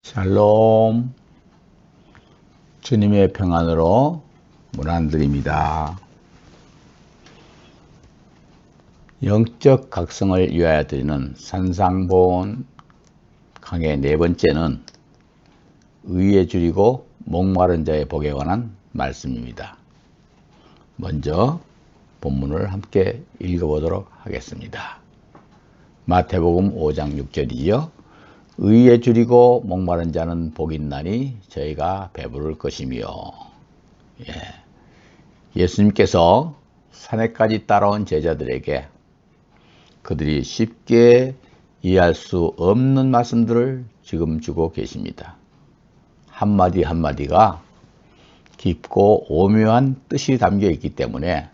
샬롬. 주님의 평안으로 문안드립니다. 영적 각성을 위하여 드리는 산상본 강의 네 번째는 의에 줄이고 목마른 자의 복에 관한 말씀입니다. 먼저 본문을 함께 읽어보도록 하겠습니다. 마태복음 5장 6절이요. 의에 줄이고 목마른 자는 복이 있나니 저희가 배부를 것이며. 예수님께서 산에까지 따라온 제자들에게 그들이 쉽게 이해할 수 없는 말씀들을 지금 주고 계십니다. 한마디 한마디가 깊고 오묘한 뜻이 담겨 있기 때문에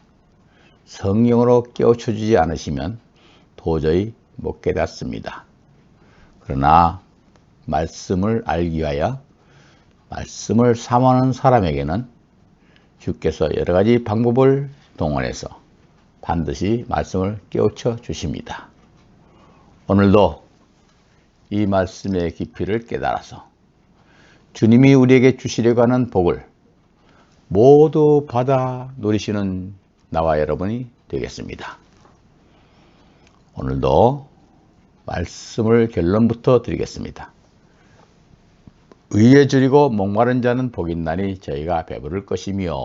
성경으로 깨우쳐주지 않으시면 도저히 못 깨닫습니다. 그러나 말씀을 알기 위하여 말씀을 삼하는 사람에게는 주께서 여러 가지 방법을 동원해서 반드시 말씀을 깨우쳐 주십니다. 오늘도 이 말씀의 깊이를 깨달아서 주님이 우리에게 주시려고 하는 복을 모두 받아 누리시는 나와 여러분이 되겠습니다. 오늘도 말씀을 결론부터 드리겠습니다. 의에 줄이고 목마른 자는 복이 있나니 저희가 배부를 것이며.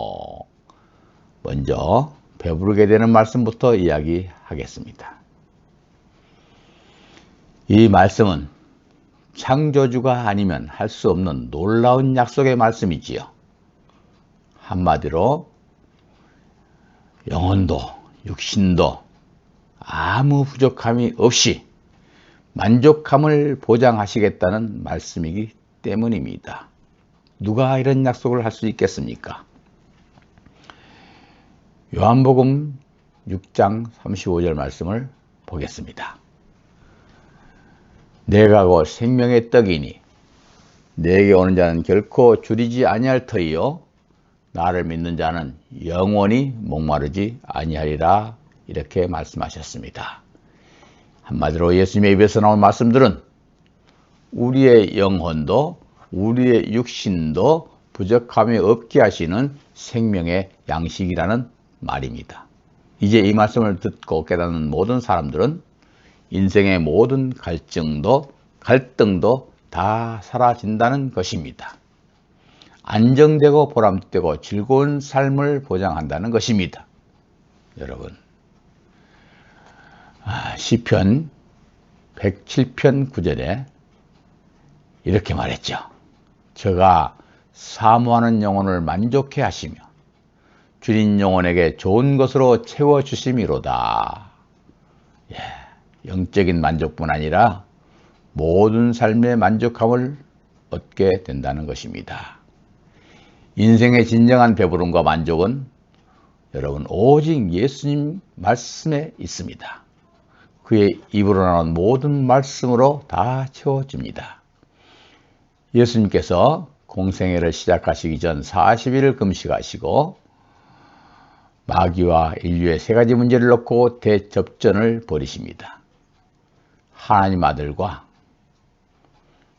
먼저 배부르게 되는 말씀부터 이야기하겠습니다. 이 말씀은 창조주가 아니면 할 수 없는 놀라운 약속의 말씀이지요. 한마디로 영혼도 육신도 아무 부족함이 없이 만족함을 보장하시겠다는 말씀이기 때문입니다. 누가 이런 약속을 할 수 있겠습니까? 요한복음 6장 35절 말씀을 보겠습니다. 내가 곧 생명의 떡이니 내게 오는 자는 결코 줄이지 아니할 터이요 나를 믿는 자는 영원히 목마르지 아니하리라. 이렇게 말씀하셨습니다. 한마디로 예수님의 입에서 나온 말씀들은 우리의 영혼도 우리의 육신도 부족함이 없게 하시는 생명의 양식이라는 말입니다. 이제 이 말씀을 듣고 깨닫는 모든 사람들은 인생의 모든 갈등도 다 사라진다는 것입니다. 안정되고 보람되고 즐거운 삶을 보장한다는 것입니다. 여러분, 시편 107편 9절에 이렇게 말했죠. 저가 사모하는 영혼을 만족해 하시며 줄인 영혼에게 좋은 것으로 채워주심이로다. 영적인 만족뿐 아니라 모든 삶의 만족함을 얻게 된다는 것입니다. 인생의 진정한 배부름과 만족은 여러분 오직 예수님 말씀에 있습니다. 그의 입으로 나온 모든 말씀으로 다 채워집니다. 예수님께서 공생애를 시작하시기 전 40일을 금식하시고 마귀와 인류의 세 가지 문제를 놓고 대접전을 벌이십니다. 하나님 아들과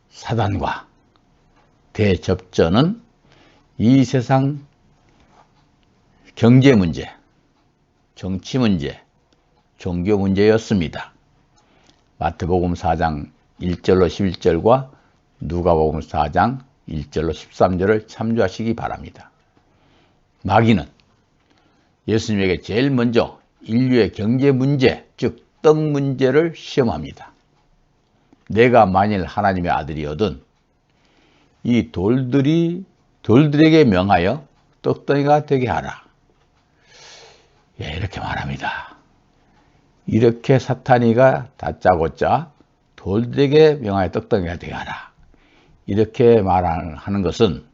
사단과 대접전은 이 세상 경제 문제, 정치 문제, 종교 문제였습니다. 마태복음 4장 1절로 11절과 누가복음 4장 1절로 13절을 참조하시기 바랍니다. 마귀는 예수님에게 제일 먼저 인류의 경제 문제, 즉 떡 문제를 시험합니다. 내가 만일 하나님의 아들이거든 이 돌들에게 명하여 떡덩이가 되게 하라. 이렇게 말합니다. 이렇게 사탄이가 다짜고짜 돌들에게 명하여 떡덩이가 되게 하라. 이렇게 말하는 것은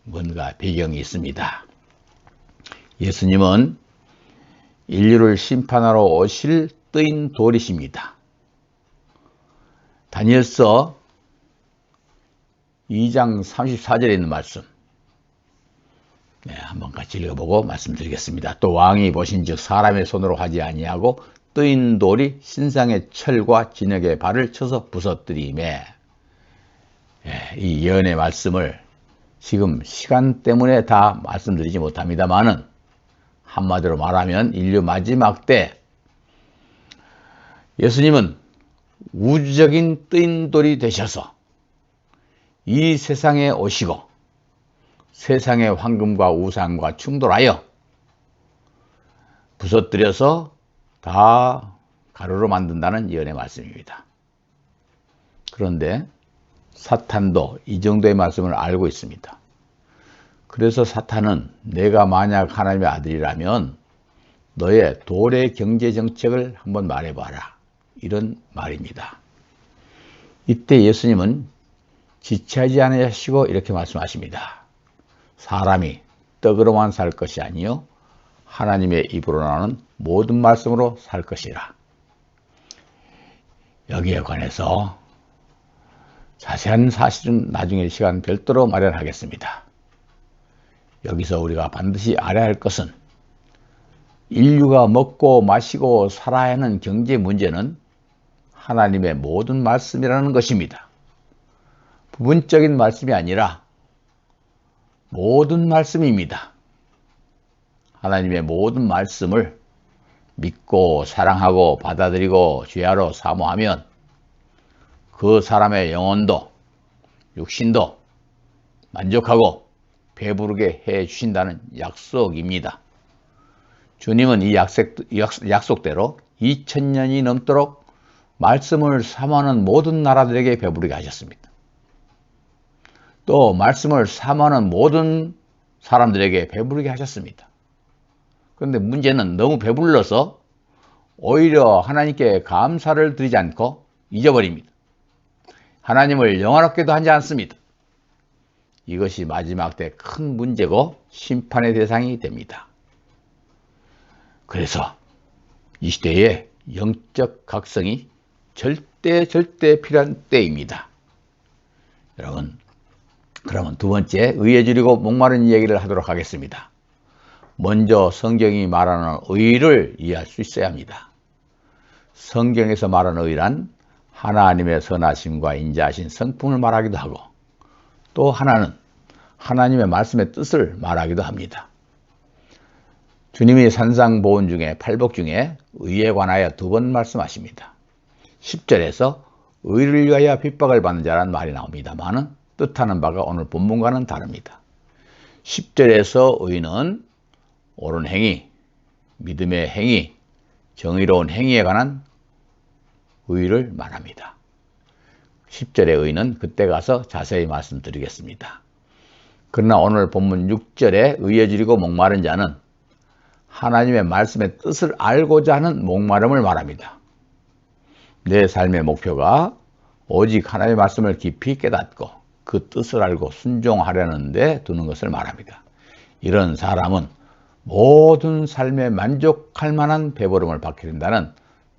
뭔가 배경이 있습니다. 예수님은 인류를 심판하러 오실 뜨인 돌이십니다. 다니엘서 2장 34절에 있는 말씀 한번 같이 읽어보고 말씀드리겠습니다. 또 왕이 보신즉 사람의 손으로 하지 아니하고 뜨인 돌이 신상의 철과 진흙의 발을 쳐서 부서뜨리매 이 예언의 말씀을 지금 시간 때문에 다 말씀드리지 못합니다만은, 한마디로 말하면 인류 마지막 때 예수님은 우주적인 뜨인돌이 되셔서 이 세상에 오시고 세상의 황금과 우상과 충돌하여 부서뜨려서 다 가루로 만든다는 예언의 말씀입니다. 그런데 사탄도 이 정도의 말씀을 알고 있습니다. 그래서 사탄은 내가 만약 하나님의 아들이라면 너의 도래 경제 정책을 한번 말해봐라, 이런 말입니다. 이때 예수님은 지체하지 않으시고 이렇게 말씀하십니다. 사람이 떡으로만 살 것이 아니요 하나님의 입으로 나오는 모든 말씀으로 살 것이라. 여기에 관해서 자세한 사실은 나중에 시간 별도로 마련하겠습니다. 여기서 우리가 반드시 알아야 할 것은 인류가 먹고 마시고 살아야 하는 경제 문제는 하나님의 모든 말씀이라는 것입니다. 부분적인 말씀이 아니라 모든 말씀입니다. 하나님의 모든 말씀을 믿고 사랑하고 받아들이고 죄하러 사모하면 그 사람의 영혼도 육신도 만족하고 배부르게 해 주신다는 약속입니다. 주님은 이 약속대로 2000년이 넘도록 말씀을 사모하는 모든 나라들에게 배부르게 하셨습니다. 또 말씀을 사모하는 모든 사람들에게 배부르게 하셨습니다. 그런데 문제는 너무 배불러서 오히려 하나님께 감사를 드리지 않고 잊어버립니다. 하나님을 영화롭게도 하지 않습니다. 이것이 마지막 때 큰 문제고 심판의 대상이 됩니다. 그래서 이 시대에 영적 각성이 절대 필요한 때입니다. 여러분, 그러면 두 번째, 의에 줄이고 목마른 이야기를 하도록 하겠습니다. 먼저 성경이 말하는 의를 이해할 수 있어야 합니다. 성경에서 말하는 의란 하나님의 선하심과 인자하신 성품을 말하기도 하고, 또 하나는 하나님의 말씀의 뜻을 말하기도 합니다. 주님이 산상보훈 중에 팔복 중에 의에 관하여 두 번 말씀하십니다. 10절에서 의를 위하여 핍박을 받는 자라는 말이 나옵니다만 뜻하는 바가 오늘 본문과는 다릅니다. 10절에서 의는 옳은 행위, 믿음의 행위, 정의로운 행위에 관한 의를 말합니다. 10절의 의는 그때 가서 자세히 말씀드리겠습니다. 그러나 오늘 본문 6절에 의에 줄이고 목마른 자는 하나님의 말씀의 뜻을 알고자 하는 목마름을 말합니다. 내 삶의 목표가 오직 하나님의 말씀을 깊이 깨닫고 그 뜻을 알고 순종하려는 데 두는 것을 말합니다. 이런 사람은 모든 삶에 만족할 만한 배부름을 받게 된다는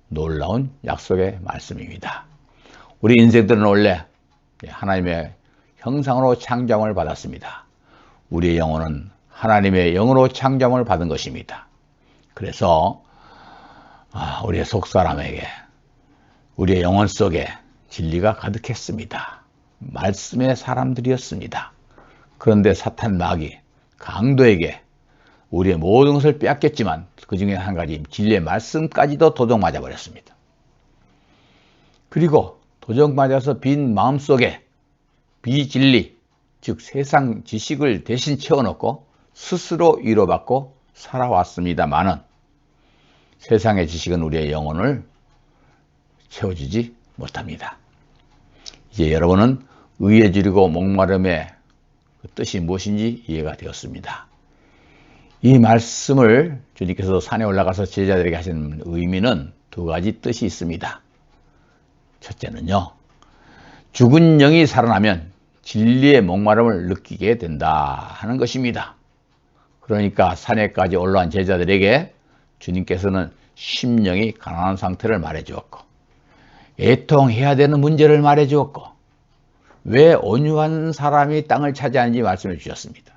놀라운 약속의 말씀입니다. 우리 인생들은 원래 하나님의 형상으로 창조함을 받았습니다. 우리의 영혼은 하나님의 영으로 창조함을 받은 것입니다. 그래서 우리의 속사람에게, 우리의 영혼 속에 진리가 가득했습니다. 말씀의 사람들이었습니다. 그런데 사탄 마귀 강도에게 우리의 모든 것을 빼앗겼지만 그 중에 한 가지 진리의 말씀까지도 도둑맞아 버렸습니다. 그리고 도둑맞아서 빈 마음속에 비진리, 즉 세상 지식을 대신 채워놓고 스스로 위로받고 살아왔습니다마는 세상의 지식은 우리의 영혼을 채워주지 못합니다. 이제 여러분은 의에 줄이고 목마름의 그 뜻이 무엇인지 이해가 되었습니다. 이 말씀을 주님께서 산에 올라가서 제자들에게 하시는 의미는 두 가지 뜻이 있습니다. 첫째는요, 죽은 영이 살아나면 진리의 목마름을 느끼게 된다 하는 것입니다. 그러니까 산에까지 올라온 제자들에게 주님께서는 심령이 가난한 상태를 말해 주었고, 애통해야 되는 문제를 말해 주었고, 왜 온유한 사람이 땅을 차지하는지 말씀해 주셨습니다.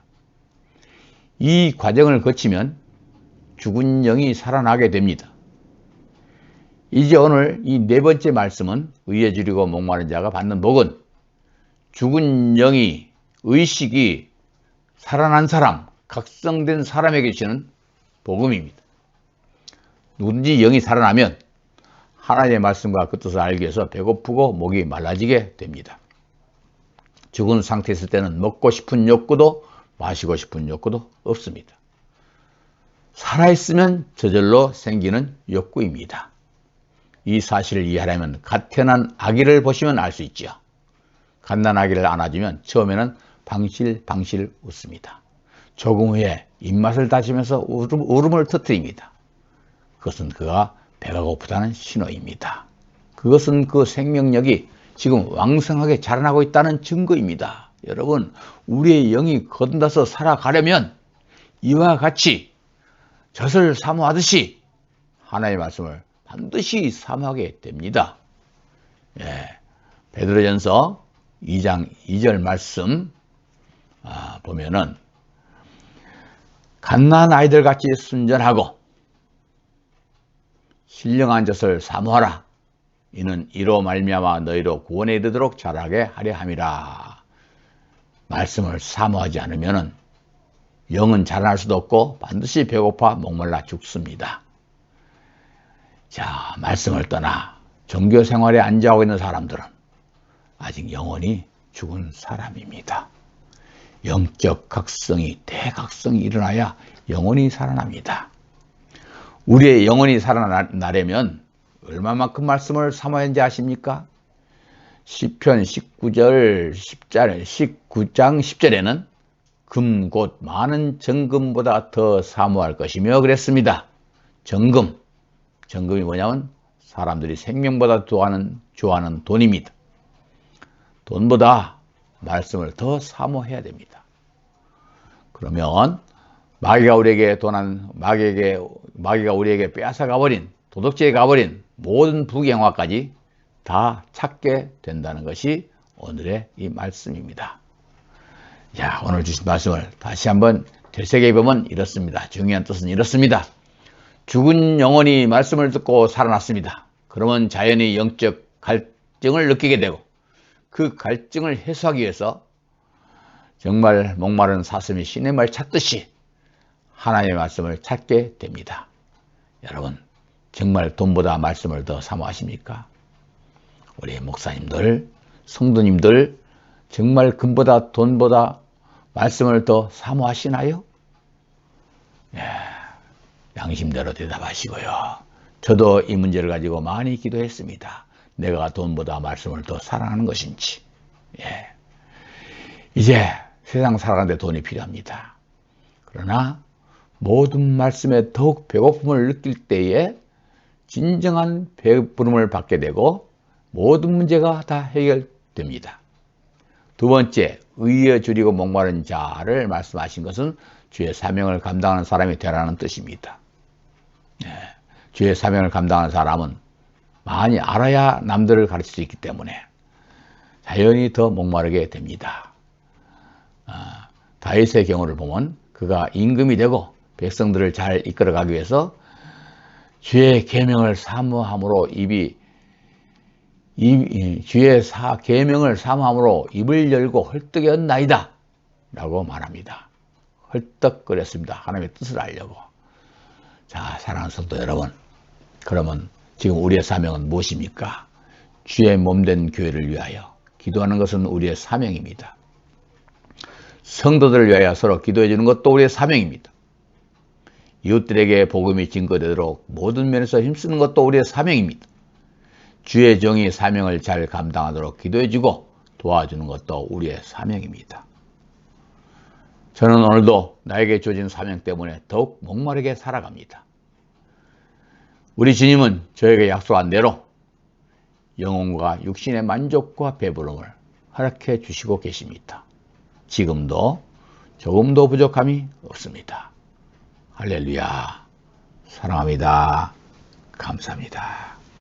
이 과정을 거치면 죽은 영이 살아나게 됩니다. 이제 오늘 이 네 번째 말씀은 의에 줄이고 목마른 자가 받는 복은 죽은 영이, 의식이 살아난 사람, 각성된 사람에게 주시는 복음입니다. 누구든지 영이 살아나면 하나님의 말씀과 그 뜻을 알기 위해서 배고프고 목이 말라지게 됩니다. 죽은 상태에 있을 때는 먹고 싶은 욕구도 마시고 싶은 욕구도 없습니다. 살아있으면 저절로 생기는 욕구입니다. 이 사실을 이해하려면 갓 태어난 아기를 보시면 알 수 있지요. 갓난 아기를 안아주면 처음에는 방실방실 웃습니다. 조금 후에 입맛을 다지면서 울음을 터뜨립니다. 그것은 그가 배가 고프다는 신호입니다. 그것은 그 생명력이 지금 왕성하게 자라나고 있다는 증거입니다. 여러분, 우리의 영이 거듭나서 살아가려면 이와 같이 젖을 사모하듯이 하나님의 말씀을 반드시 사모하게 됩니다. 베드로전서 2장 2절 말씀 보면은 갓난 아이들 같이 순전하고 신령한 젖을 사모하라. 이는 이로 말미암아 너희로 구원에 이르도록 자라게 하려 함이라. 말씀을 사모하지 않으면 영은 자라날 수도 없고 반드시 배고파 목말라 죽습니다. 자, 말씀을 떠나 종교 생활에 안주하고 있는 사람들은 아직 영원히 죽은 사람입니다. 영적 각성이, 대각성이 일어나야 영원히 살아납니다. 우리의 영혼이 살아나려면 얼마만큼 말씀을 사모해야 하는지 아십니까? 시편 19장 10절에는 금 곧 많은 정금보다 더 사모할 것이며 그랬습니다. 정금이 뭐냐면 사람들이 생명보다 좋아하는 돈입니다. 돈보다 말씀을 더 사모해야 됩니다. 그러면 마귀가 우리에게 빼앗아가버린, 도둑질해 가버린 모든 부경화까지 다 찾게 된다는 것이 오늘의 이 말씀입니다. 자, 오늘 주신 말씀을 다시 한번 되새겨 보면 이렇습니다. 중요한 뜻은 이렇습니다. 죽은 영혼이 말씀을 듣고 살아났습니다. 그러면 자연히 영적 갈증을 느끼게 되고 그 갈증을 해소하기 위해서 정말 목마른 사슴이 시냇물 찾듯이 하나님의 말씀을 찾게 됩니다. 여러분, 정말 돈보다 말씀을 더 사모하십니까? 우리 목사님들, 성도님들 정말 금보다 돈보다 말씀을 더 사모하시나요? 양심대로 대답하시고요. 저도 이 문제를 가지고 많이 기도했습니다. 내가 돈보다 말씀을 더 사랑하는 것인지. 이제 세상 살아가는데 돈이 필요합니다. 그러나 모든 말씀에 더욱 배고픔을 느낄 때에 진정한 배부름을 받게 되고 모든 문제가 다 해결됩니다. 두 번째, 의에 줄이고 목마른 자를 말씀하신 것은 주의 사명을 감당하는 사람이 되라는 뜻입니다. 주의 사명을 감당하는 사람은 많이 알아야 남들을 가르칠 수 있기 때문에 자연히 더 목마르게 됩니다. 다윗의 경우를 보면 그가 임금이 되고 백성들을 잘 이끌어가기 위해서 주의 계명을 사모함으로 계명을 사모함으로 입을 열고 헐떡였나이다 라고 말합니다. 헐떡거렸습니다. 하나님의 뜻을 알려고. 자, 사랑하는 성도 여러분, 그러면 지금 우리의 사명은 무엇입니까? 주의 몸된 교회를 위하여 기도하는 것은 우리의 사명입니다. 성도들을 위하여 서로 기도해 주는 것도 우리의 사명입니다. 이웃들에게 복음이 증거되도록 모든 면에서 힘쓰는 것도 우리의 사명입니다. 주의 종이 사명을 잘 감당하도록 기도해주고 도와주는 것도 우리의 사명입니다. 저는 오늘도 나에게 주어진 사명 때문에 더욱 목마르게 살아갑니다. 우리 주님은 저에게 약속한 대로 영혼과 육신의 만족과 배부름을 허락해 주시고 계십니다. 지금도 조금도 부족함이 없습니다. 할렐루야. 사랑합니다. 감사합니다.